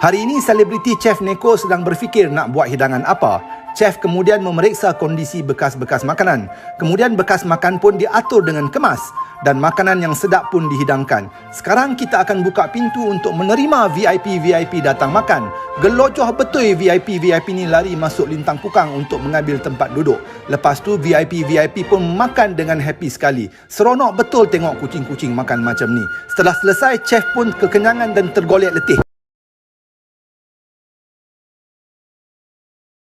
Hari ini, selebriti Chef Neko sedang berfikir nak buat hidangan apa. Chef kemudian memeriksa kondisi bekas-bekas makanan. Kemudian bekas makan pun diatur dengan kemas dan makanan yang sedap pun dihidangkan. Sekarang kita akan buka pintu untuk menerima VIP-VIP datang makan. Gelojoh betul VIP-VIP ni lari masuk lintang pukang untuk mengambil tempat duduk. Lepas tu VIP-VIP pun makan dengan happy sekali. Seronok betul tengok kucing-kucing makan macam ni. Setelah selesai, chef pun kekenyangan dan tergolek letih.